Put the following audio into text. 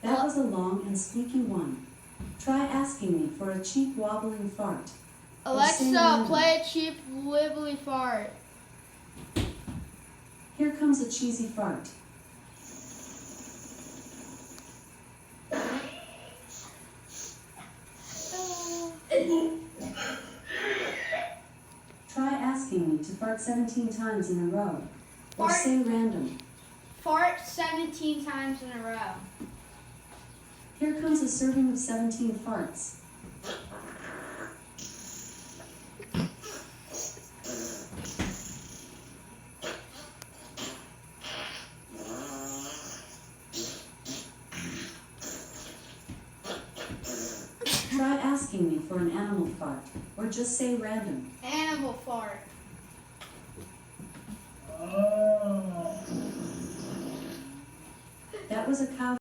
That was a long and squeaky one. Try asking me for a cheap wobbling fart. Alexa, play a cheap wibbly fart. Here comes a cheesy fart. Try asking me to fart 17 times in a row. Or say random. Fart 17 times in a row. Here comes a serving of 17 farts. Try asking me for an animal fart, or just say random. Animal fart. That was a cow.